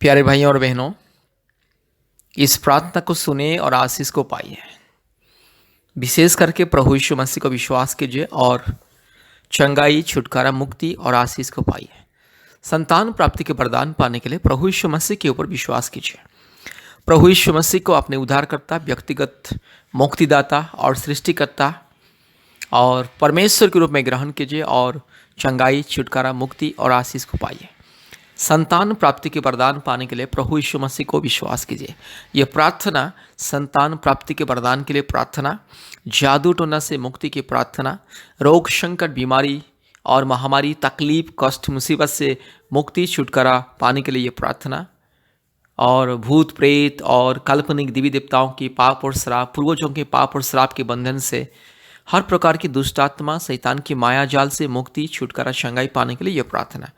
प्यारे भाइयों और बहनों, इस प्रार्थना को सुने और आशीष को पाइए। विशेष करके प्रभु यीशु मसीह को विश्वास कीजिए और चंगाई, छुटकारा, मुक्ति और आशीष को पाइए। संतान प्राप्ति के वरदान पाने के लिए प्रभु यीशु मसीह के ऊपर विश्वास कीजिए। प्रभु यीशु मसीह को अपने उद्धारकर्ता, व्यक्तिगत मुक्तिदाता और सृष्टिकर्ता और परमेश्वर के रूप में ग्रहण कीजिए और चंगाई, छुटकारा, मुक्ति और आशीष को पाइए। संतान प्राप्ति के वरदान पाने के लिए प्रभु यीशु मसीह को विश्वास कीजिए। यह प्रार्थना संतान प्राप्ति के वरदान के लिए प्रार्थना, जादू टोना से मुक्ति की प्रार्थना, रोग, संकट, बीमारी और महामारी, तकलीफ, कष्ट, मुसीबत से मुक्ति, छुटकारा पाने के लिए ये प्रार्थना, और भूत प्रेत और काल्पनिक देवी देवताओं की पाप और श्राप, पूर्वजों के पाप और श्राप के बंधन से, हर प्रकार की दुष्टात्मा, शैतान की माया जाल से मुक्ति, छुटकारा, चंगाई पाने के लिए यह प्रार्थना।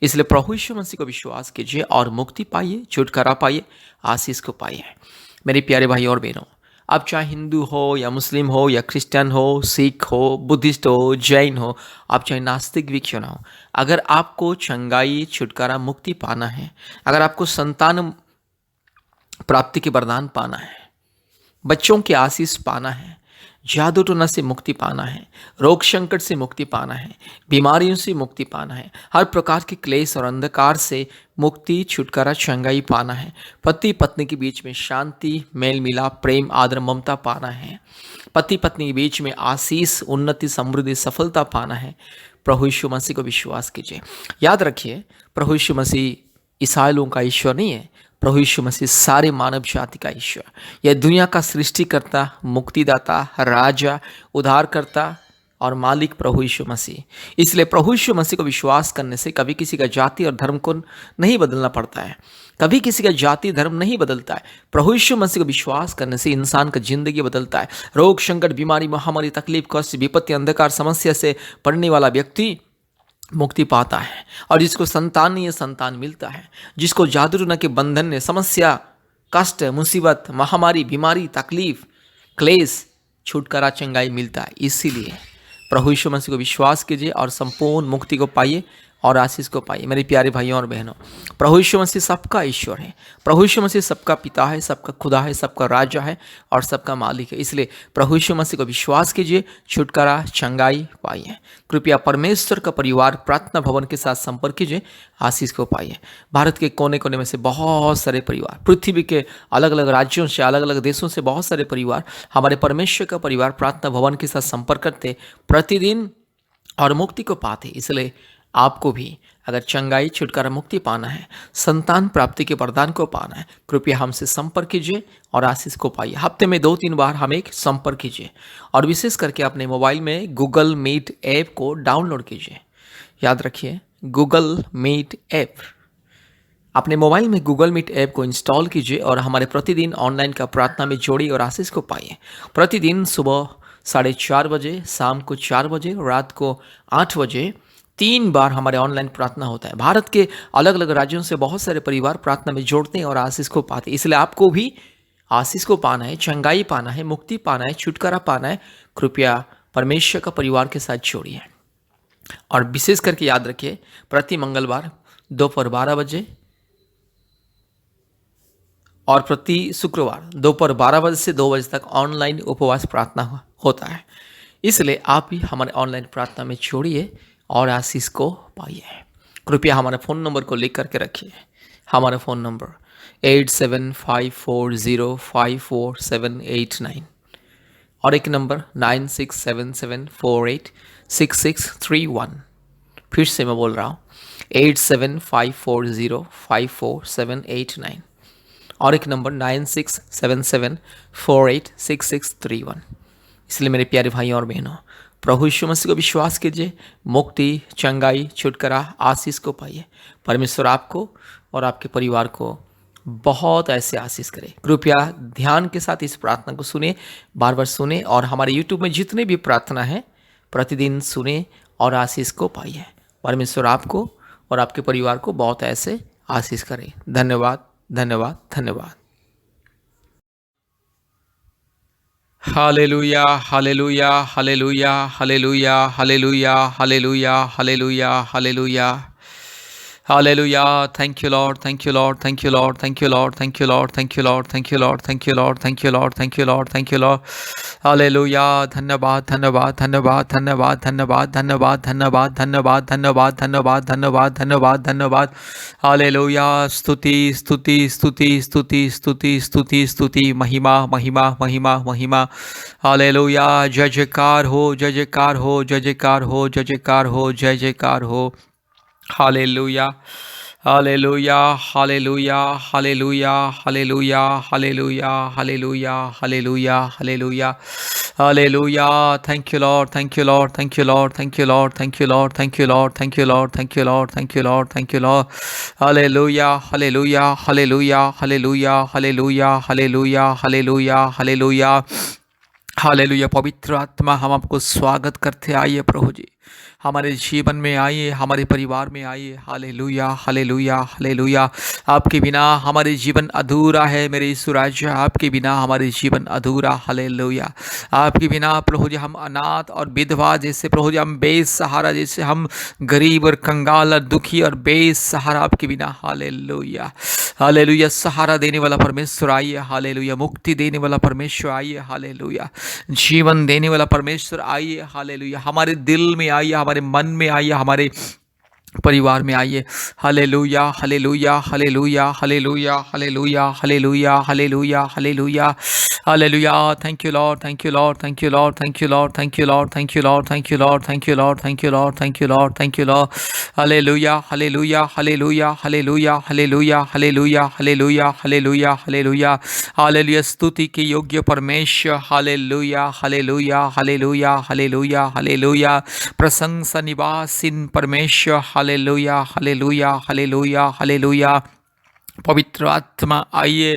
इसलिए प्रभु यीशु मसीह को विश्वास कीजिए और मुक्ति पाइए, छुटकारा पाइए, आशीष को पाइए। मेरे प्यारे भाई और बहनों, आप चाहे हिंदू हो या मुस्लिम हो या क्रिश्चियन हो, सिख हो, बुद्धिस्ट हो, जैन हो, आप चाहे नास्तिक भी क्यों ना हो, अगर आपको चंगाई, छुटकारा, मुक्ति पाना है, अगर आपको संतान प्राप्ति के वरदान पाना है, बच्चों की आशीष पाना है, जादू टोना से मुक्ति पाना है, रोग संकट से मुक्ति पाना है, बीमारियों से मुक्ति पाना है, हर प्रकार के क्लेश और अंधकार से मुक्ति, छुटकारा, चंगाई पाना है, पति पत्नी के बीच में शांति, मेल मिलाप, प्रेम, आदर, ममता पाना है, पति पत्नी के बीच में आशीष, उन्नति, समृद्धि, सफलता पाना है, प्रभु यीशु मसीह को विश्वास कीजिए। याद रखिए, प्रभु यीशु मसीह ईसाई लोगों का ईश्वर नहीं है। प्रभु यीशु मसीह सारे मानव जाति का ईश्वर, यह दुनिया का सृष्टिकर्ता, मुक्तिदाता, राजा, उद्धारकर्ता और मालिक प्रभु यीशु मसीह। इसलिए प्रभु यीशु मसीह को विश्वास करने से कभी किसी का जाति और धर्म को नहीं बदलना पड़ता है, कभी किसी का जाति धर्म नहीं बदलता है। प्रभु यीशु मसीह को विश्वास करने से इंसान का जिंदगी बदलता है। रोग, संकट, बीमारी, महामारी, तकलीफ, कष्ट, विपत्ति, अंधकार, समस्या से पड़ने वाला व्यक्ति मुक्ति पाता है, और जिसको संतान नहीं है, संतान मिलता है। जिसको जादू टोना के बंधन ने, समस्या, कष्ट, मुसीबत, महामारी, बीमारी, तकलीफ, क्लेश, छुटकारा, चंगाई मिलता है। इसीलिए प्रभु यीशु मसीह को विश्वास कीजिए और संपूर्ण मुक्ति को पाइए और आशीष को पाइए। मेरे प्यारे भाइयों और बहनों, प्रभु यीशु मसीह सबका ईश्वर है, प्रभु यीशु मसीह सबका पिता है, सबका खुदा है, सबका राजा है और सबका मालिक है। इसलिए प्रभु यीशु मसीह को विश्वास कीजिए, छुटकारा, चंगाई पाइए। कृपया परमेश्वर का परिवार प्रार्थना भवन के साथ संपर्क कीजिए, आशीष को पाइए। भारत के कोने कोने में से बहुत सारे परिवार, पृथ्वी के अलग अलग राज्यों से, अलग अलग देशों से बहुत सारे परिवार हमारे परमेश्वर का परिवार प्रार्थना भवन के साथ संपर्क करते प्रतिदिन और मुक्ति को पाते। इसलिए आपको भी अगर चंगाई, छुटकारा, मुक्ति पाना है, संतान प्राप्ति के वरदान को पाना है, कृपया हमसे संपर्क कीजिए और आशीष को पाइए। हफ्ते में 2-3 बार हमें एक संपर्क कीजिए और विशेष करके अपने मोबाइल में गूगल मीट ऐप को डाउनलोड कीजिए। याद रखिए, गूगल मीट ऐप, अपने मोबाइल में गूगल मीट ऐप को इंस्टॉल कीजिए और हमारे प्रतिदिन ऑनलाइन का प्रार्थना में जोड़िए और आशीष को पाइए। प्रतिदिन सुबह 4:30 बजे, शाम को 4 बजे, रात को 8 बजे 3 बार हमारे ऑनलाइन प्रार्थना होता है। भारत के अलग अलग राज्यों से बहुत सारे परिवार प्रार्थना में जोड़ते हैं और आशीष को पाते हैं। इसलिए आपको भी आशीष को पाना है, चंगाई पाना है, मुक्ति पाना है, छुटकारा पाना है, कृपया परमेश्वर का परिवार के साथ जोड़िए। और विशेष करके याद रखिए, प्रति मंगलवार दोपहर 12 बजे और प्रति शुक्रवार दोपहर 12 बजे से 2 बजे तक ऑनलाइन उपवास प्रार्थना होता है। इसलिए आप भी हमारे ऑनलाइन प्रार्थना में जोड़िए और आशीष को पाइए। कृपया हमारे फ़ोन नंबर को लिख करके रखिए। हमारा फ़ोन नंबर 8754054789 और एक नंबर 9677486631। फिर से मैं बोल रहा हूँ 8754054789 और एक नंबर 9677486631। इसलिए मेरे प्यारे भाइयों और बहनों, प्रभु यीशु मसीह को विश्वास कीजिए, मुक्ति, चंगाई, छुटकारा, आशीष को पाइए। परमेश्वर आपको और आपके परिवार को बहुत ऐसे आशीष करे। कृपया ध्यान के साथ इस प्रार्थना को सुने, बार बार सुने और हमारे यूट्यूब में जितने भी प्रार्थना है प्रतिदिन सुने और आशीष को पाइए। परमेश्वर आपको और आपके परिवार को बहुत ऐसे आशीष करे। धन्यवाद, धन्यवाद, धन्यवाद। Hallelujah, hallelujah, hallelujah, hallelujah, hallelujah, hallelujah, hallelujah, hallelujah. Hallelujah. Thank you, Lord. Thank you, Lord. Thank you, Lord. Thank you, Lord. Thank you, Lord. Thank you, Lord. Thank you, Lord. Thank you, Lord. Thank you, Lord. Thank you, Lord. Thank you, Lord. Hallelujah. धन्यवाद धन्यवाद धन्यवाद धन्यवाद धन्यवाद धन्यवाद धन्यवाद धन्यवाद धन्यवाद धन्यवाद धन्यवाद धन्यवाद धन्यवाद हालेलुया स्तुति स्तुति स्तुति स्तुति स्तुति स्तुति स्तुति महिमा महिमा महिमा महिमा हालेलुया जय जयकार हो जय जयकार हो जय जयकार हो जय जयकार हो जय जयकार हो Hallelujah. Hallelujah. Hallelujah. Hallelujah. Hallelujah. Hallelujah. Hallelujah. Hallelujah. Hallelujah. Hallelujah. Thank you, Lord. Thank you, Lord. Thank you, Lord. Thank you, Lord. Thank you, Lord. Thank you, Lord. Thank you, Lord. Thank you, Lord. Thank you, Lord. Thank you, Lord. Hallelujah. Hallelujah. Hallelujah. Hallelujah. Hallelujah. Hallelujah. Hallelujah. Hallelujah. Hallelujah पवित्र आत्मा हम आपको स्वागत करते आइए प्रभु जी हमारे जीवन में आइए हमारे परिवार में आइए हालेलुया हालेलुया हालेलुया आपके बिना हमारे जीवन अधूरा है मेरे यीशु राजा आपके बिना हमारे जीवन अधूरा हालेलुया आपके बिना प्रभु जी हम अनाथ और विधवा जैसे प्रभु जी हम बेसहारा जैसे हम गरीब और कंगाल और दुखी और बेसहारा आपके बिना हालेलुया हालेलुया सहारा देने वाला परमेश्वर आइए हालेलुया मुक्ति देने वाला परमेश्वर आइए हालेलुया जीवन देने वाला परमेश्वर आइए हालेलुया हमारे दिल में आइए हमारे मन में आइए हमारे परिवार में आइए hallelujah hallelujah hallelujah hallelujah hallelujah hallelujah hallelujah hallelujah hallelujah thank you Lord thank you Lord thank you Lord thank you Lord thank you Lord thank you Lord thank you Lord thank you Lord thank you Lord thank you Lord thank you Lord hallelujah hallelujah hallelujah hallelujah hallelujah hallelujah hallelujah hallelujah hallelujah hallelujah स्तुति के योग्य परमेश्वर hallelujah hallelujah hallelujah hallelujah hallelujah प्रशंसा निवासीन परमेश्वर hallelujah hallelujah hallelujah hallelujah पवित्र आत्मा आइए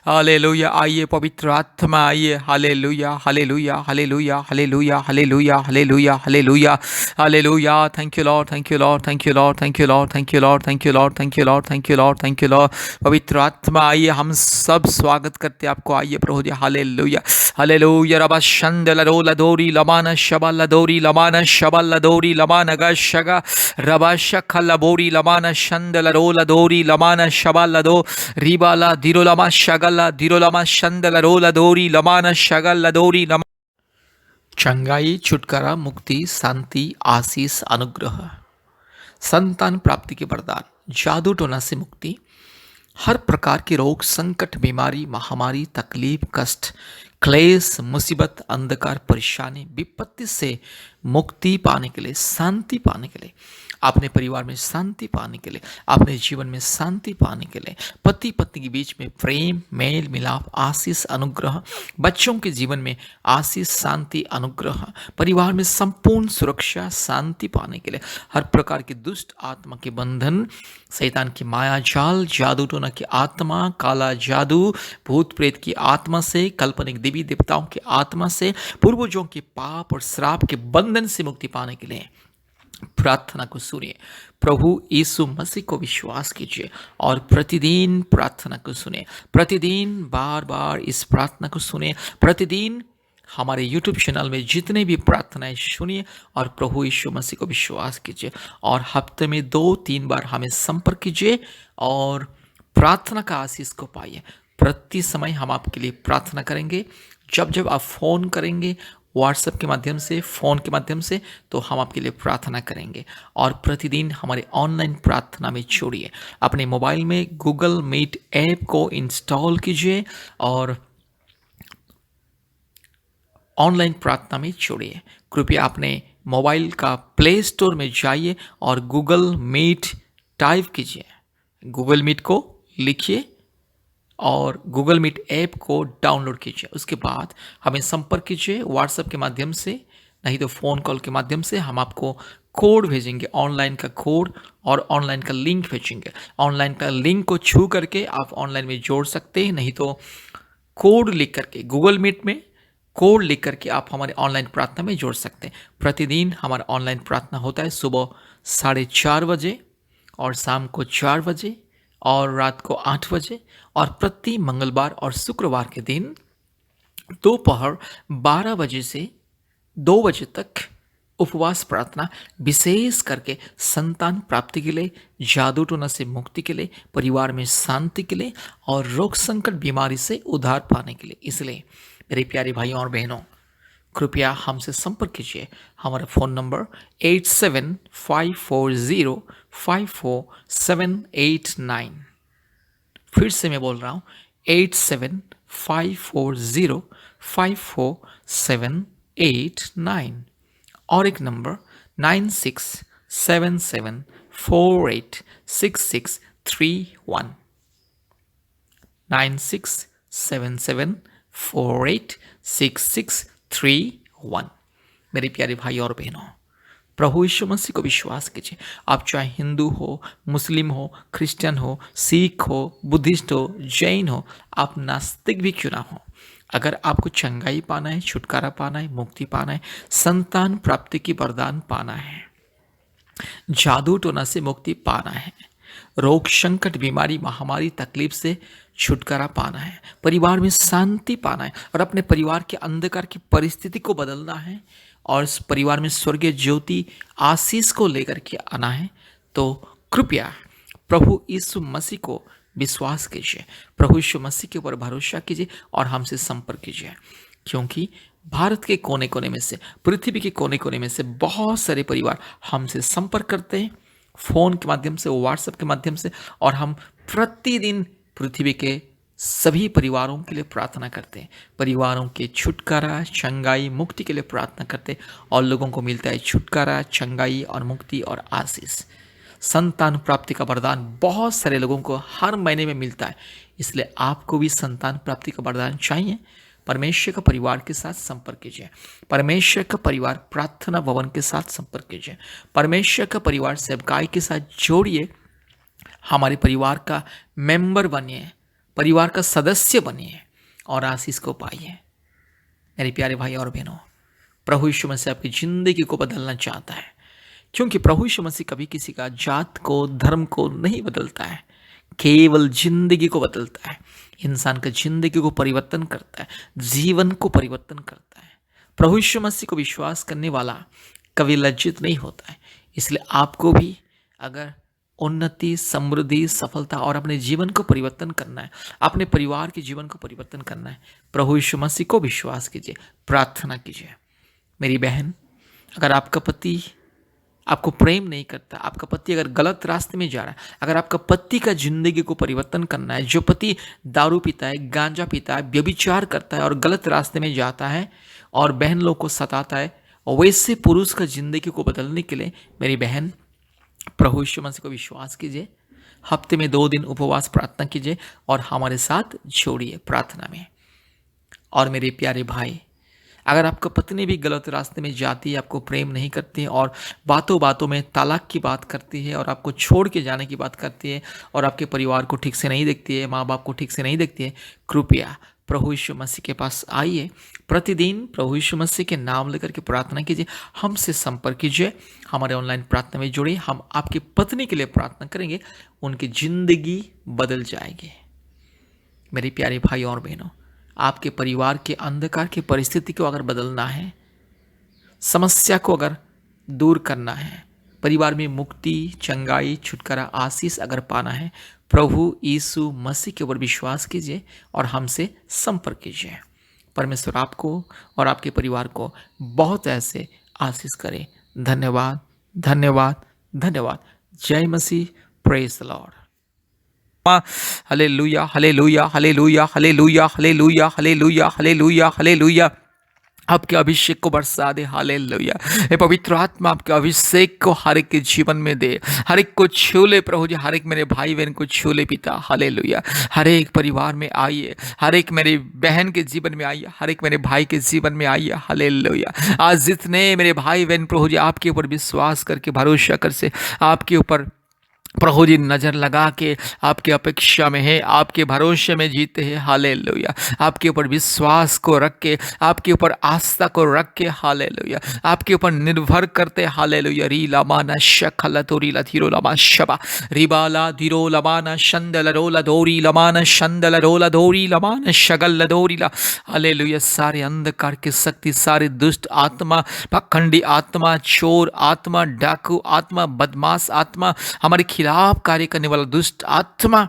hallelujah आइए पवित्र आत्मा आइए hallelujah hallelujah hallelujah hallelujah hallelujah hallelujah hallelujah hallelujah thank you Lord thank you Lord thank you Lord thank you Lord thank you Lord thank you Lord thank you Lord thank you Lord thank you Lord पवित्र आत्मा आइए हम सब स्वागत करते आपको आइए प्रभु जी hallelujah hallelujah रबा शंदल रोला दोरी लमाना शबल दोरी लमाना शबल दोरी लमाना गशगा रबा शखल बोरी लमाना शंदल रोला दोरी लमाना शबल दो रिबाला दिरोलामा शगला दिरोलामा शंदल रोला दोरी लमाना शगल दोरी लमा चंगाई छुटकारा मुक्ति शांति आशीष अनुग्रह संतान प्राप्ति के वरदान जादू टोना से मुक्ति हर प्रकार के रोग संकट बीमारी महामारी तकलीफ कष्ट क्लेश मुसीबत अंधकार परेशानी विपत्ति से मुक्ति पाने के लिए शांति पाने के लिए अपने परिवार में शांति पाने के लिए अपने जीवन में शांति पाने के लिए पति पत्नी के बीच में प्रेम मेल मिलाप आशीष अनुग्रह बच्चों के जीवन में आशीष शांति अनुग्रह परिवार में संपूर्ण सुरक्षा शांति पाने के लिए हर प्रकार की दुष्ट आत्मा के बंधन शैतान की माया जाल जादू टोना की आत्मा काला जादू भूत प्रेत की आत्मा से काल्पनिक देवी देवताओं की आत्मा से पूर्वजों के पाप और श्राप के बंधन से मुक्ति पाने के लिए प्रार्थना को सुनिए प्रभु यीशु मसीह को विश्वास कीजिए और प्रतिदिन प्रार्थना को सुने प्रतिदिन बार बार इस प्रार्थना को सुने प्रतिदिन हमारे YouTube चैनल में जितने भी प्रार्थनाएं सुनिए और प्रभु यीशु मसीह को विश्वास कीजिए और हफ्ते में 2-3 बार हमें संपर्क कीजिए और प्रार्थना का आशीष को पाइए प्रति समय हम आपके लिए प्रार्थना करेंगे जब जब आप फ़ोन करेंगे व्हाट्सएप के माध्यम से फ़ोन के माध्यम से तो हम आपके लिए प्रार्थना करेंगे और प्रतिदिन हमारे ऑनलाइन प्रार्थना में जोड़िए अपने मोबाइल में गूगल मीट ऐप को इंस्टॉल कीजिए और ऑनलाइन प्रार्थना में जोड़िए कृपया अपने मोबाइल का प्ले स्टोर में जाइए और गूगल मीट टाइप कीजिए गूगल मीट को लिखिए और गूगल मीट ऐप को डाउनलोड कीजिए उसके बाद हमें संपर्क कीजिए व्हाट्सएप के माध्यम से नहीं तो फ़ोन कॉल के माध्यम से हम आपको कोड भेजेंगे ऑनलाइन का कोड और ऑनलाइन का लिंक भेजेंगे ऑनलाइन का लिंक को छू करके आप ऑनलाइन में जोड़ सकते हैं नहीं तो कोड लिख करके गूगल मीट में कोड लिख करके आप हमारे ऑनलाइन प्रार्थना में जोड़ सकते हैं प्रतिदिन हमारा ऑनलाइन प्रार्थना होता है सुबह 4:30 बजे और शाम को 4 बजे और रात को 8 बजे और प्रति मंगलवार और शुक्रवार के दिन दोपहर 12 बजे से 2 बजे तक उपवास प्रार्थना विशेष करके संतान प्राप्ति के लिए, जादू टोना से मुक्ति के लिए, परिवार में शांति के लिए और रोग संकट बीमारी से उद्धार पाने के लिए। इसलिए मेरे प्यारे भाइयों और बहनों, कृपया हमसे संपर्क कीजिए। हमारा फ़ोन नंबर 8754054789। फिर से मैं बोल रहा हूँ 8754054789 और एक नंबर 9677486631 9677486631। मेरे प्यारे भाई और बहनों, प्रभु यीशु मसीह को विश्वास कीजिए। आप चाहे हिंदू हो, मुस्लिम हो, क्रिश्चियन हो, सिख हो, बुद्धिस्ट हो, जैन हो, आप नास्तिक भी क्यों ना हो, अगर आपको चंगाई पाना है, छुटकारा पाना है, मुक्ति पाना है, संतान प्राप्ति की वरदान पाना है, जादू टोना से मुक्ति पाना है, रोग संकट बीमारी महामारी तकलीफ से छुटकारा पाना है, परिवार में शांति पाना है और अपने परिवार के अंधकार की परिस्थिति को बदलना है और इस परिवार में स्वर्गीय ज्योति आशीष को लेकर के आना है, तो कृपया प्रभु यीशु मसीह को विश्वास कीजिए, प्रभु यीशु मसीह के ऊपर भरोसा कीजिए और हमसे संपर्क कीजिए। क्योंकि भारत के कोने कोने में से, पृथ्वी के कोने कोने में से बहुत सारे परिवार हमसे संपर्क करते हैं, फ़ोन के माध्यम से, व्हाट्सएप के माध्यम से, और हम प्रतिदिन पृथ्वी के सभी परिवारों के लिए प्रार्थना करते हैं, परिवारों के छुटकारा, चंगाई, मुक्ति के लिए प्रार्थना करते हैं और लोगों को मिलता है छुटकारा, चंगाई और मुक्ति और आशीष। संतान प्राप्ति का वरदान बहुत सारे लोगों को हर महीने में मिलता है, इसलिए आपको भी संतान प्राप्ति का वरदान चाहिए, परमेश्वर का परिवार के साथ संपर्क कीजिए, परमेश्वर का परिवार प्रार्थना भवन के साथ संपर्क कीजिए, परमेश्वर का परिवार सेवकाई के साथ जोड़िए, हमारे परिवार का मेंबर बनिए, परिवार का सदस्य बनिए और आशीष को पाइए। मेरे प्यारे भाई और बहनों, प्रभु यीशु मसीह आपकी जिंदगी को बदलना चाहता है, क्योंकि प्रभु यीशु मसीह कभी किसी का जात को, धर्म को नहीं बदलता है, केवल जिंदगी को बदलता है, इंसान का जिंदगी को परिवर्तन करता है, जीवन को परिवर्तन करता है। प्रभु यीशु मसीह को विश्वास करने वाला कभी लज्जित नहीं होता है। इसलिए आपको भी अगर उन्नति, समृद्धि, सफलता और अपने जीवन को परिवर्तन करना है, अपने परिवार के जीवन को परिवर्तन करना है, प्रभु यीशु मसीह को विश्वास कीजिए, प्रार्थना कीजिए। मेरी बहन, अगर आपका पति आपको प्रेम नहीं करता, आपका पति अगर गलत रास्ते में जा रहा है, अगर आपका पति का जिंदगी को परिवर्तन करना है, जो पति दारू पीता है, गांजा पीता है, व्यभिचार करता है और गलत रास्ते में जाता है और बहन लोग को सताता है, वैसे पुरुष का जिंदगी को बदलने के लिए मेरी बहन प्रभु यीशु मसीह को विश्वास कीजिए, हफ्ते में 2 दिन उपवास प्रार्थना कीजिए और हमारे साथ जोड़िए प्रार्थना में। और मेरे प्यारे भाई, अगर आपका पत्नी भी गलत रास्ते में जाती है, आपको प्रेम नहीं करती है और बातों बातों में तलाक की बात करती है और आपको छोड़ के जाने की बात करती है और आपके परिवार को ठीक से नहीं देखती है, माँ बाप को ठीक से नहीं देखती है, कृपया प्रभु यीशु मसीह के पास आइए, प्रतिदिन प्रभु यीशु मसीह के नाम लेकर के प्रार्थना कीजिए, हमसे संपर्क कीजिए, हमारे ऑनलाइन प्रार्थना में जुड़िए, हम आपकी पत्नी के लिए प्रार्थना करेंगे, उनकी जिंदगी बदल जाएगी। मेरे प्यारे भाई और बहनों, आपके परिवार के अंधकार की परिस्थिति को अगर बदलना है, समस्या को अगर दूर करना है, परिवार में मुक्ति, चंगाई, छुटकारा, आशीष अगर पाना है, प्रभु यीशु मसीह के ऊपर विश्वास कीजिए और हमसे संपर्क कीजिए। परमेश्वर आपको और आपके परिवार को बहुत ऐसे आशीष करे। धन्यवाद, धन्यवाद, धन्यवाद। जय मसीह। Praise the Lord. Hallelujah, hallelujah, hallelujah, hallelujah, hallelujah, hallelujah, hallelujah, hallelujah. आपके अभिषेक को बरसा दे। हालेलुया। हे पवित्र आत्मा, आपके अभिषेक को हर एक के जीवन में दे, हर एक को छू ले प्रभु जी, हर एक मेरे भाई बहन को छू ले पिता। हालेलुया। हर एक परिवार में आइए, हर एक मेरे बहन के जीवन में आइए, हर एक मेरे भाई के जीवन में आइए। हालेलुया। आज जितने मेरे भाई बहन प्रभु जी आपके ऊपर विश्वास करके, भरोसा कर से आपके ऊपर प्रभु जी नजर लगा के आपकी अपेक्षा में है, आपके भरोसे में जीते हैं। हालेलुया। आपके ऊपर विश्वास को रख के, आपके ऊपर आस्था को रख के, हालेलुया, आपके ऊपर निर्भर करते। हालेलुया। री लमाना शखल तोरी लधीरो लमा शबा रिबाला धीरो लमाना शंदल रोला दोरी लमाना शंदल रोला दोरी लमाना शगल दोरी ला। हालेलुया। सारे अंधकार की शक्ति, सारे दुष्ट आत्मा, पाखंडी आत्मा, चोर आत्मा, डाकू आत्मा, बदमाश आत्मा, हमारे खिलाफ कार्य करने वाला दुष्ट आत्मा,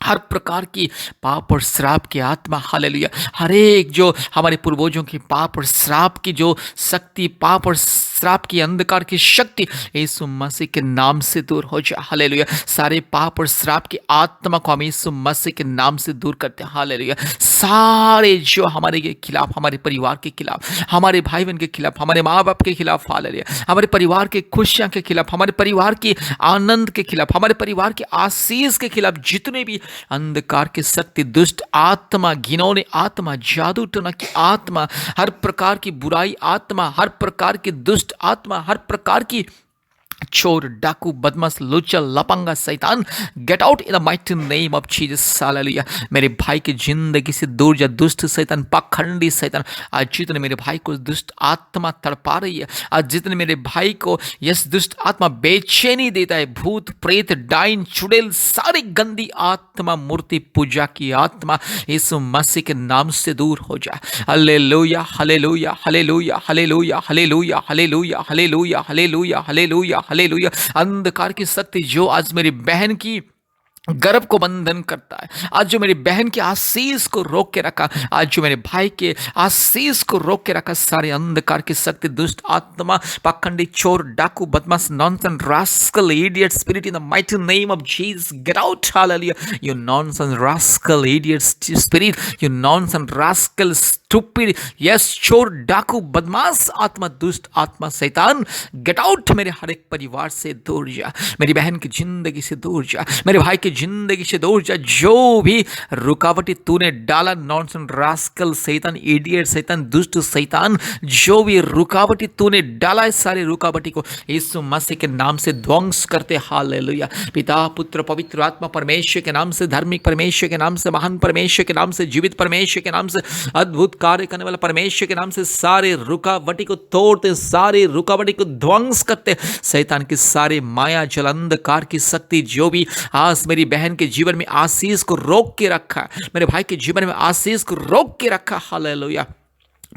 हर प्रकार की पाप और श्राप की आत्मा, हालेलुया, हर एक जो हमारे पूर्वजों की पाप और श्राप की जो शक्ति, पाप और श्राप की अंधकार की शक्ति, यीशु मसीह के नाम से दूर हो जाए। हालेलुया। सारे पाप और श्राप की आत्मा को हम यीशु मसीह के नाम से दूर करते हैं। हालेलुया। सारे जो हमारे के खिलाफ, हमारे परिवार के खिलाफ, हमारे भाई बहन के खिलाफ, हमारे माँ बाप के खिलाफ, हालेलुया, हमारे परिवार के खुशियाँ के खिलाफ, हमारे परिवार के आनंद के खिलाफ, हमारे परिवार के आशीष के खिलाफ जितने भी अंधकार की शक्ति, दुष्ट आत्मा, घिनौने आत्मा, जादू टोना की आत्मा, हर प्रकार की बुराई आत्मा, हर प्रकार की दुष्ट आत्मा, हर प्रकार की चोर, डाकू, बदमाश, लुच्चा, लपंगा, शैतान, get out in the mighty name of Jesus. Hallelujah. मेरे भाई की जिंदगी से दूर जा दुष्ट शैतान, पाखंडी शैतान। आज जितने मेरे भाई को दुष्ट आत्मा तड़पा रही है, आज जितने मेरे भाई को यस दुष्ट आत्मा बेचैनी देता है, भूत प्रेत, डाइन, चुड़ैल, सारी गंदी आत्मा, मूर्ति पूजा की आत्मा, यीशु मसीह के नाम से दूर हो जाए। Hallelujah, hallelujah, hallelujah, hallelujah, hallelujah, hallelujah, hallelujah, hallelujah, hallelujah, hallelujah. अंधकार की शक्ति जो आज मेरी बहन की गर्भ को बंधन करता है, आज जो मेरी बहन के आशीष को रोक के रखा, आज जो मेरे भाई के आशीष को रोक के रखा, सारे अंधकार की शक्ति, दुष्ट आत्मा, पाखंडी, चोर, डाकू, बदमाश, nonsense, rascal, idiot spirit, in the mighty name of Jesus, get out. Hallelujah. You nonsense, rascal, idiot spirit, you nonsense, rascal, stupid, yes, चोर, डाकू, बदमाश आत्मा, दुष्ट आत्मा, शैतान, गेट आउट। मेरे हर एक परिवार से दूर जा, मेरी बहन की जिंदगी से दूर जा, मेरे भाई की जिंदगी से दूर जा। जो भी रुकावटी तूने डाला, नॉनसेंस, रास्कल, शैतान, इडियट शैतान, दुष्ट शैतान, जो भी रुकावटी तूने डाला है, सारे रुकावटी को यीशु मसीह के नाम से ध्वंस करते। हालेलुया। पिता, पुत्र, पवित्र आत्मा, परमेश्वर के नाम से, धार्मिक परमेश्वर के नाम से, महान परमेश्वर के नाम से, जीवित परमेश्वर के नाम से, अद्भुत कार्य करने वाला परमेश्वर के नाम से, सारे रुकावटी को तोड़ते, सारे रुकावटी को ध्वंस करते। शैतान की सारे माया, जल, अंधकार की शक्ति, जो भी आज मेरी बहन के जीवन में आशीष को रोक के रखा, मेरे भाई के जीवन में आशीष को रोक के रखा, हालेलुया,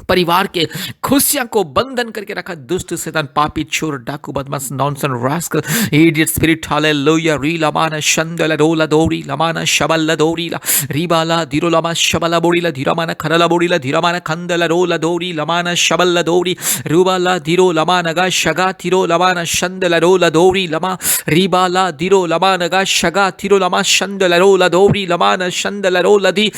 परिवार के खुशियां को बंधन करके रखा, दुष्ट शैतान, पापी, चोर, डाकू, बदमाश, nonsense, rascal, idiot spirit, hallelujah. री लमाना शंदला रोला दोरी लमाना शबला दोरीला रीबाला धीरो लमा शबला बोरीला धीरामाना खरला बोरीला धीरामाना खंदला रोला दोरी लमाना शबला दोरी रूबाला धीरो लमाना गा शगा थिरो लमाना शंदला रोला दोरी लमा रीबाला धीरो लमाना गा शगा थिरो लमा शंदला रोला दोरी लमाना शंदला रोला दी।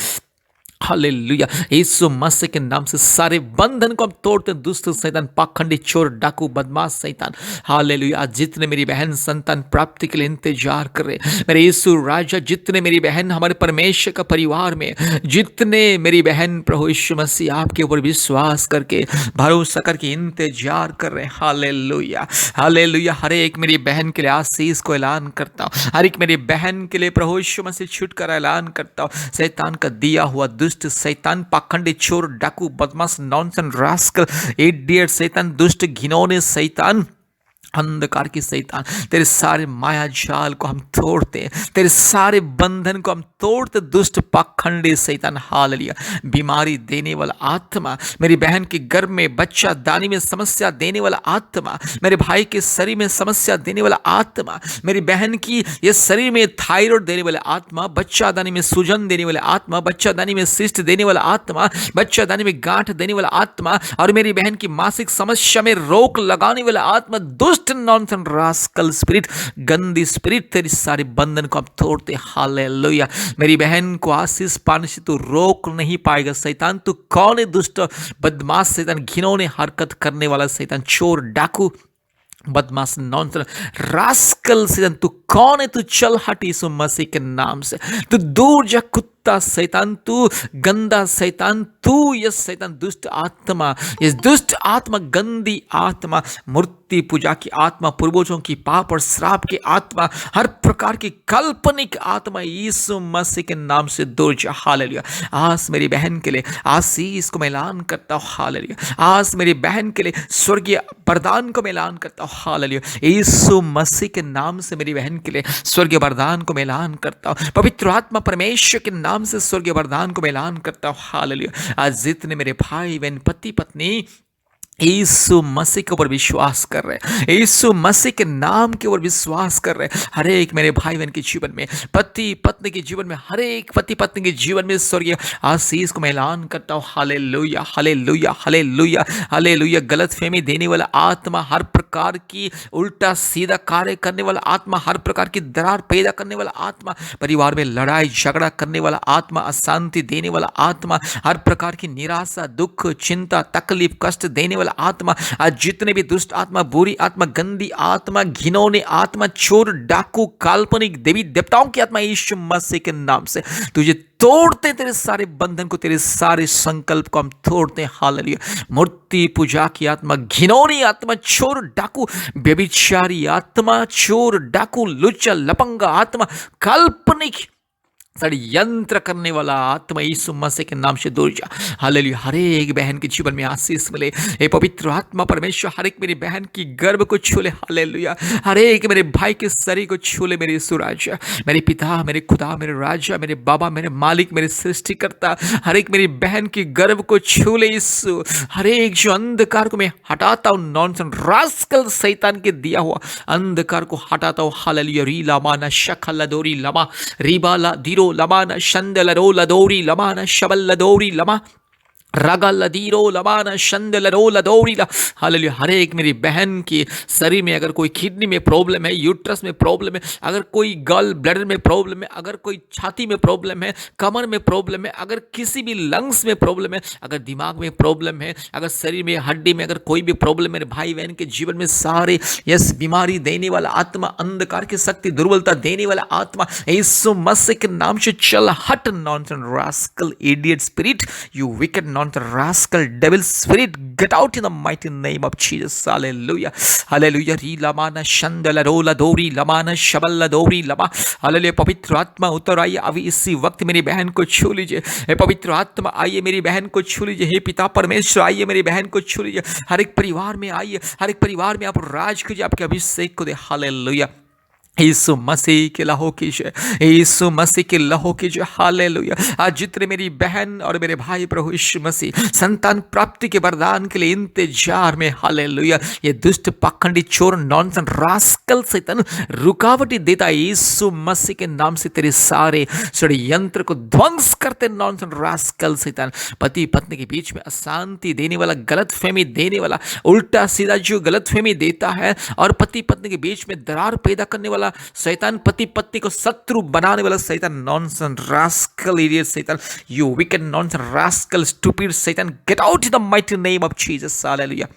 हालेलुया। यीशु मसीह के नाम से सारे बंधन को हम तोड़ते हैं, दुष्ट शैतान, पाखंडी, चोर, डाकू, बदमाश शैतान। हालेलुया। आज जितने मेरी बहन संतान प्राप्ति के लिए इंतजार कर रहे, मेरे यीशु राजा, जितने मेरी बहन हमारे परमेश्वर का परिवार में, जितने मेरी बहन प्रभु यीशु मसीह आपके ऊपर विश्वास करके, भरोसा करके इंतजार कर रहे, हालेलुया, हालेलुया। हर एक मेरी बहन के लिए आशीष को ऐलान करता हूँ, हर एक मेरी बहन के लिए प्रभु यीशु मसीह छुटकारा ऐलान करता हूँ। शैतान का दिया हुआ दुष्ट शैतान, पाखंडी, चोर, डाकू, बदमाश, नॉनसेंस, रास्कल, इडियट शैतान, दुष्ट, घिनौने शैतान, अंधकार की शैतान, तेरे सारे माया जाल को हम तोड़ते हैं, तेरे सारे बंधन को हम तोड़ते, दुष्ट पाखंडी शैतान। हालेलुया। बीमारी देने वाला आत्मा, मेरी बहन के गर्भ में बच्चा दानी में समस्या देने वाला आत्मा, मेरे भाई के शरीर में समस्या देने वाला आत्मा, मेरी बहन की ये शरीर में थायराइड देने वाला आत्मा, बच्चा दानी में सूजन देने वाला आत्मा, बच्चा दानी में सिस्ट देने वाला आत्मा, बच्चा दानी में गांठ देने वाला आत्मा, और मेरी बहन की मासिक समस्या में रोक लगाने वाला आत्मा, दुष्ट नॉनसेंस, रास्कल स्पिरिट, गंदी स्पिरिट, तेरी सारे बंधन को हम तोड़ते। हालेलुया। मेरी बहन को आशीष पाने से तू रोक नहीं पाएगा। शैतान, तू कौन है? दुष्ट, बदमाश शैतान, घिनौने हरकत करने वाला शैतान, चोर, डाकू, बदमाश, नॉनसेंस, रास्कल शैतान, तू कौन है? तू चल हट यीशु मसीह के नाम से। तू दूर जा कुत्ता शैतान, तू गंदा शैतान, तू ये शैतान दुष्ट आत्मा, ये दुष्ट आत्मा, गंदी आत्मा, मूर्ति पूजा की आत्मा, पूर्वजों की पाप और श्राप की आत्मा, हर प्रकार की काल्पनिक आत्मा यीशु मसीह के नाम से दूर जा। हालेलुया। आज मेरी बहन के लिए आशीष को मैं ऐलान करता हूँ। हालेलुया। आज मेरी बहन के लिए स्वर्गीय वरदान को मैं ऐलान करता हूँ। हालेलुया। यीशु मसीह के नाम से मेरी बहन के लिए स्वर्गीय वरदान को मैं ऐलान करता हूँ। पवित्र आत्मा परमेश्वर के नाम से स्वर्गीय वरदान को मैं ऐलान करता हूँ। हालेलुया। आज जितने मेरे भाई बहन, पति पत्नी यीशु मसीह के ऊपर विश्वास कर रहे हैं, यीशु मसीह के नाम के ऊपर विश्वास कर रहे हैं, हर एक मेरे भाई बहन के जीवन में, पति पत्नी के जीवन में, हर एक पति पत्नी के जीवन में स्वर्गीय आशीष को मैं ऐलान करता हूँ। Hallelujah, hallelujah, hallelujah, hallelujah. गलतफहमी देने वाला आत्मा, हर प्रकार की उल्टा सीधा कार्य करने वाला आत्मा, हर प्रकार की दरार पैदा करने वाला आत्मा, परिवार में लड़ाई झगड़ा करने वाला आत्मा, अशांति देने वाला आत्मा, हर प्रकार की निराशा, दुख, चिंता, तकलीफ, कष्ट देने वाला आत्मा, आज जितने भी दुष्ट आत्मा, बुरी आत्मा, गंदी आत्मा, घिनौनी आत्मा, चोर, डाकू, काल्पनिक देवी देवताओं की आत्मा, यीशु मसीह के नाम से तुझे तोड़ते, तेरे सारे बंधन को, तेरे सारे संकल्प को हम तोड़ते हैं। हालेलुया। मूर्ति पूजा की आत्मा, घिनौनी आत्मा, चोर, डाकू, व्यभिचारी आत्मा, चोर, डाकू, लुच्चा, लपंगा आत्मा, काल्पनिक षड्यंत्र करने वाला आत्मा यीशु मसीह के नाम से दूर जा। हालेलुया। हर एक बहन के जीवन में आशीष मिले। हे पवित्र आत्मा परमेश्वर, हर एक मेरी बहन की गर्भ को छू ले। हालेलुया। हर एक मेरे भाई के शरीर को छू ले। मेरे यीशु राजा, मेरे पिता, मेरे खुदा, मेरे राजा, मेरे बाबा, मेरे मालिक, मेरे सृष्टिकर्ता, हर एक मेरी बहन की गर्भ को छू ले यीशु। हर एक जो अंधकार को मैं हटाता हूँ, नॉनसेंस रास्कल शैतान के दिया हुआ अंधकार को हटाता हूँ। हालेलुया। री लामाना शखला दोरी लमा रीबाला धीरो लमाना शंदलरो लदोरी लमाना शबल लदोरी लमा रगा लदीरो लमाना शंदलरो लदोरी ला। हालेलुया। हर एक मेरी बहन की शरीर में अगर कोई किडनी में प्रॉब्लम है, यूट्रस में प्रॉब्लम है, अगर कोई गल ब्लैडर में प्रॉब्लम है, अगर कोई छाती में प्रॉब्लम है, कमर में प्रॉब्लम है, अगर किसी भी लंग्स में प्रॉब्लम है, अगर दिमाग में प्रॉब्लम है, अगर शरीर में हड्डी में अगर कोई भी प्रॉब्लम है, भाई बहन के जीवन में सारे यस बीमारी देने वाला आत्मा, अंधकार की शक्ति, दुर्बलता देने वाला आत्मा यीशु मसीह के नाम से चल हट। Nonsense rascal idiot spirit, you wicked rascal devil spirit, get out in the mighty name of Jesus. Hallelujah. Hallelujah. री लमाना शंदला रोला दोरी लमाना शबल्ला दोरी लमा। हालेलुया। पवित्र आत्मा उतर आइए अभी इसी वक्त मेरी बहन को छू लीजिए। हे पवित्र आत्मा आइए मेरी बहन को छू लीजिए। हे पिता परमेश्वर आइए मेरी बहन को छू लीजिए। हर एक परिवार में आइए, हर एक परिवार में आप राज कीजिए, आपके अभिषेक को दे। हालेलुया। यीशु मसीह के लहू की जय, यीशु मसीह के लहू की जय। हालेलुया। आज जितने मेरी बहन और मेरे भाई प्रभु यीशु मसीह संतान प्राप्ति के वरदान के लिए इंतजार में, हालेलुया, ये दुष्ट पाखंडी चोर नॉनसेंस रास्कल शैतान रुकावटी देता है, यीशु मसीह के नाम से तेरे सारे षड्यंत्र को ध्वंस करते। नॉनसेंस रास्कल शैतान पति पत्नी के बीच में अशांति देने वाला, गलतफहमी देने वाला, उल्टा सीधा जो गलतफहमी देता है और पति पत्नी के बीच में दरार पैदा करने वाला शैतान, पति पत्नी को शत्रु बनाने वाला शैतान, नॉनसेंस रास्कल इडियट शैतान, you wicked nonsense rascal stupid शैतान, get out in the mighty name of Jesus. Hallelujah.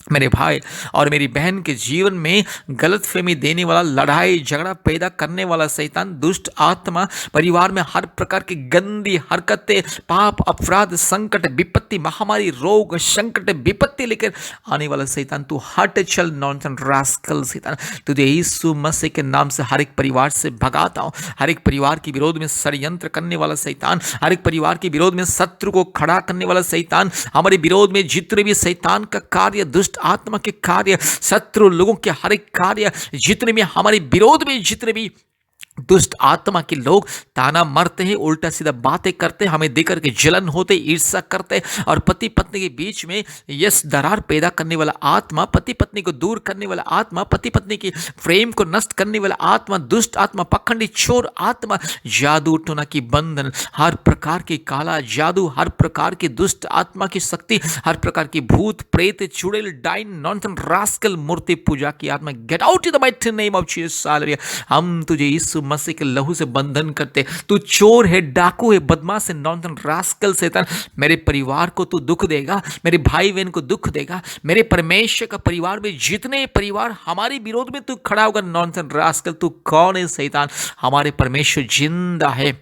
मेरे भाई और मेरी बहन के जीवन में गलतफहमी देने वाला, लड़ाई झगड़ा पैदा करने वाला शैतान, दुष्ट आत्मा, परिवार में हर प्रकार की गंदी हरकतें, पाप, अपराध, संकट, विपत्ति, महामारी, रोग, संकट, विपत्ति लेकर आने वाला शैतान, तू हट चल। नॉनसेंस रास्कल शैतान, तुझे यीशु मसीह के नाम से हर एक परिवार से भगाता हूँ। हर एक परिवार के विरोध में षड्यंत्र करने वाला शैतान, हर एक परिवार के विरोध में शत्रु को खड़ा करने वाला शैतान, हमारे विरोध में जितने भी शैतान का कार्य, दुष्ट आत्मा के कार्य, शत्रु लोगों के हर एक कार्य, जितने भी हमारे विरोध में जितने भी दुष्ट आत्मा के लोग ताना मारते हैं, उल्टा सीधा बातें करते हैं, हमें देकर के जलन होते, ईर्ष्या करते और पति पत्नी के बीच में यस दरार पैदा करने वाला आत्मा, पति पत्नी को दूर करने वाला आत्मा, पति पत्नी की प्रेम को नष्ट करने वाला आत्मा, दुष्ट आत्मा, पखंडी चोर आत्मा, जादू टोना की बंधन, हर प्रकार की काला जादू, हर प्रकार की दुष्ट आत्मा की शक्ति, हर प्रकार की भूत प्रेत, चुड़ैल, डाइन, नॉनसेंस रास्कल, मूर्ति पूजा की आत्मा, gate out in the mighty name of Jesus. Hallelujah. हम तुझे यीशु मसीह के लहू से बंधन करते। तू चोर है, डाकू है, बदमाश है, नॉनसेंस रास्कल शैतान, मेरे परिवार को तू दुख देगा, मेरे भाई बहन को दुख देगा, मेरे परमेश्वर का परिवार में जितने परिवार हमारे विरोध में तू खड़ा होगा, नॉनसेंस रास्कल, तू कौन है शैतान? हमारे परमेश्वर जिंदा है,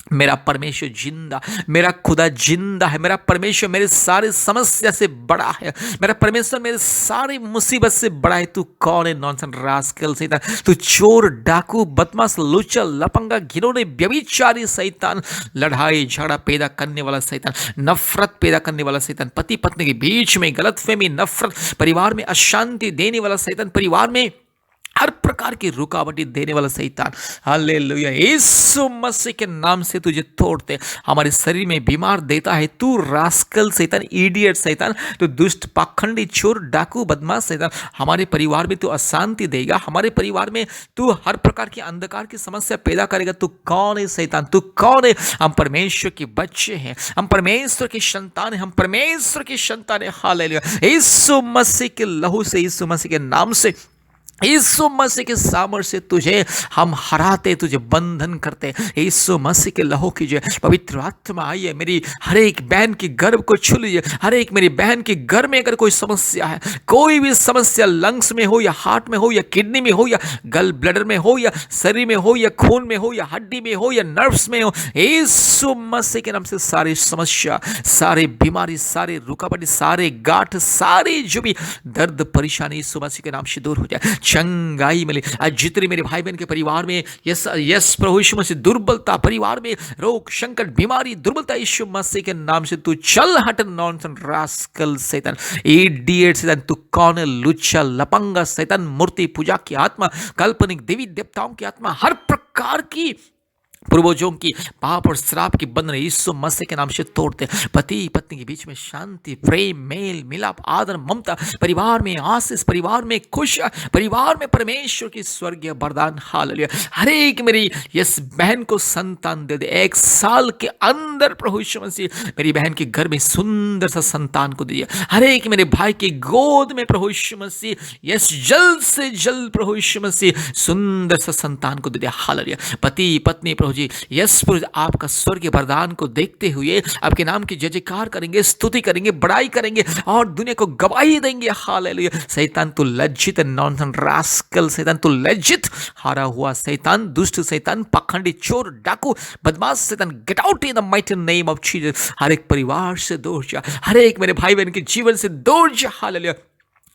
मेरा परमेश्वर जिंदा, मेरा खुदा जिंदा है, मेरा परमेश्वर मेरे सारे समस्या से बड़ा है, मेरा परमेश्वर मेरे सारी मुसीबत से बड़ा है। तू कौन है नॉनसेंस रास्कल शैतान? तू चोर, डाकू, बदमाश, लुच्चा, लफंगा, घिनौने, व्यभिचारी शैतान, लड़ाई झगड़ा पैदा करने वाला शैतान, नफरत पैदा करने वाला शैतान, पति पत्नी के बीच में गलतफहमी, नफरत, परिवार में अशांति देने वाला शैतान, परिवार में हर प्रकार की रुकावटें देने वाला शैतान, हालेलुया, यीशु मसीह के नाम से तुझे तोड़ते। हमारे शरीर में बीमार देता है तू रास्कल शैतान, इडियट शैतान, तू दुष्ट, पाखंडी, चोर, डाकू, बदमाश शैतान, हमारे परिवार में तू अशांति देगा, हमारे परिवार में तू हर प्रकार की अंधकार की समस्या पैदा करेगा। तू कौन है शैतान? तू कौन है? हम परमेश्वर के बच्चे हैं, हम परमेश्वर की संतान हैं, हम परमेश्वर की संतान हैं, हालेलुया, यीशु मसीह के लहू से, यीशु मसीह के नाम से, यीशु मसीह के सामर्थ्य से तुझे हम हराते, तुझे बंधन करते। यीशु मसीह के लहू कीजिए, पवित्र आत्मा आइए, मेरी हर एक बहन की गर्भ को छू लीजिए। हर एक मेरी बहन के गर्भ में अगर कोई समस्या है, कोई भी समस्या लंग्स में हो या हार्ट में हो या किडनी में हो या गल ब्लडर में हो या शरीर में हो या खून में हो या हड्डी में हो या नर्व्स में हो, यीशु मसीह के नाम से सारी समस्या, सारी बीमारी, सारी रुकावट, सारे गांठ, सारी जो भी दर्द परेशानी यीशु मसीह के नाम से दूर हो जाए, चंगाई मिले। आज जितने मेरे भाई बहन के परिवार में यस प्रभु यीशु मसीह दुर्बलता, परिवार में रोग, संकट, बीमारी, दुर्बलता, यीशु मसीह के नाम से तू चल हट नॉनसेंस रास्कल शैतान, इडियट शैतान, तू कौन है? लुच्चा, लपंगा शैतान, मूर्ति पूजा की आत्मा, काल्पनिक देवी देवताओं की आत्मा, हर प्रकार की पूर्वजों की पाप और श्राप की बंधन यीशु मसीह के नाम से तोड़ते। पति पत्नी के बीच में शांति, प्रेम, मेल मिलाप, आदर, ममता, परिवार में आशीष, परिवार में खुश, परिवार में परमेश्वर की स्वर्गीय वरदान, हालेलुया। हर एक मेरी यस बहन को संतान दे दे, 1 साल के अंदर प्रभु यीशु मसीह मेरी बहन के घर में सुंदर सा संतान को दीजिए। हर एक मेरे भाई की गोद में प्रभु यीशु मसीह यस जल्द से जल्द प्रभु यीशु मसीह सुंदर सा संतान को दे दिया, हालेलुया। पति पत्नी प्रभु जी यस प्रभु आपका स्वर्गीय वरदान को देखते हुए आपके नाम की जय जयकार करेंगे, स्तुति करेंगे, बड़ाई करेंगे और दुनिया को गवाही देंगे, हालेलुया। शैतान तू लज्जित, नॉनसेंस रास्कल शैतान तू लज्जित, हारा हुआ शैतान, दुष्ट शैतान, पाखंडी, चोर, डाकू, बदमाश शैतान, get out in the mighty name of Jesus. हर एक परिवार से दूर जा, हर एक मेरे भाई बहन के जीवन से दूर जा, हालेलुया।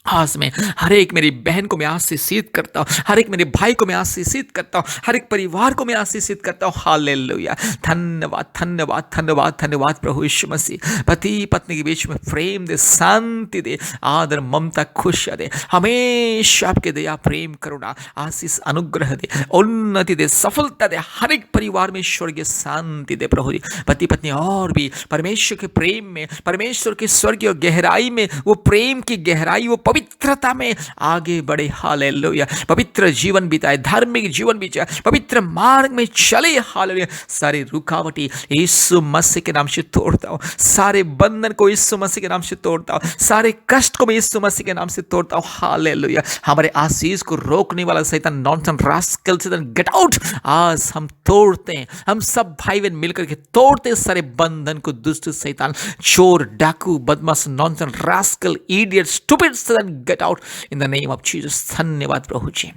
आज मैं हर एक मेरी बहन को मैं आशीषित करता हूँ, हर एक मेरे भाई को मैं आशीषित करता हूँ, हर एक परिवार को मैं आशीषित करता हूँ, हालेलुया। धन्यवाद धन्यवाद धन्यवाद धन्यवाद प्रभु यीशु मसीह। पति पत्नी के बीच में प्रेम दे, शांति दे, आदर, ममता, खुशियाँ दे, हमेशा आपके दया, प्रेम, करुणा, आशीष, अनुग्रह दे, उन्नति दे, सफलता दे, हर एक परिवार में स्वर्गीय शांति दे प्रभु जी। पति पत्नी और भी परमेश्वर के प्रेम में, परमेश्वर की स्वर्गीय गहराई में, वो प्रेम की गहराई, वो पवित्रता में आगे बढ़े, हालेलुया। पवित्र जीवन बिताए, धार्मिक जीवन बिताए, पवित्र मार्ग में चले, हालेलुया। सारे रुकावटें यीशु मसीह के नाम से तोड़ता हूँ, सारे बंधन को यीशु मसीह के नाम से तोड़ता हूँ, सारे कष्ट को मैं यीशु मसीह के नाम से तोड़ता हूँ, हालेलुया। हमारे आशीष को रोकने वाला शैतान, नॉनसेंस रास्कल शैतान, गेट आउट। आज हम तोड़ते हैं, हम सब भाई बहन मिलकर के तोड़ते हैं सारे बंधन को, दुष्ट शैतान, चोर, डाकू, बदमाश, नॉनसेंस रास्कल, इडियट, स्टूपिड शैतान, get out in the name of Jesus. धन्यवाद प्रभु जी,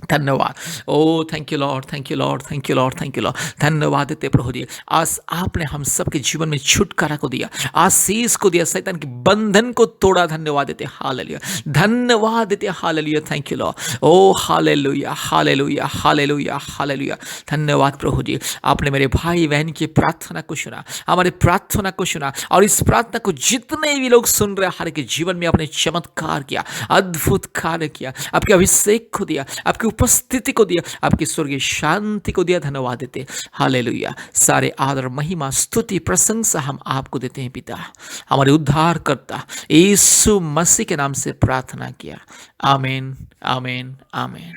धन्यवाद। Oh thank you Lord, thank you Lord, thank you Lord, thank you Lord. धन्यवाद देते प्रभु जी, आज आपने हम सबके जीवन में छुटकारा को दिया, आशीष को दिया, शैतान के बंधन को तोड़ा। धन्यवाद देते, हालेलुया। धन्यवाद देते, hallelujah. Thank you lord. Oh hallelujah, hallelujah, hallelujah, hallelujah. धन्यवाद प्रभु जी, आपने मेरे भाई बहन की प्रार्थना को सुना, हमारे प्रार्थना को सुना, और इस प्रार्थना को जितने भी लोग सुन रहे, हर के जीवन में आपने चमत्कार किया, अद्भुत कार्य किया, आपके अभिषेक को दिया, आपकी उपस्थिति को दिया, आपकी स्वर्गीय शांति को दिया। धन्यवाद देते, हालेलुया। सारे आदर, महिमा, स्तुति, प्रशंसा हम आपको देते हैं पिता, हमारे उद्धार करता यीशु मसीह के नाम से प्रार्थना किया। आमीन, आमीन, आमीन।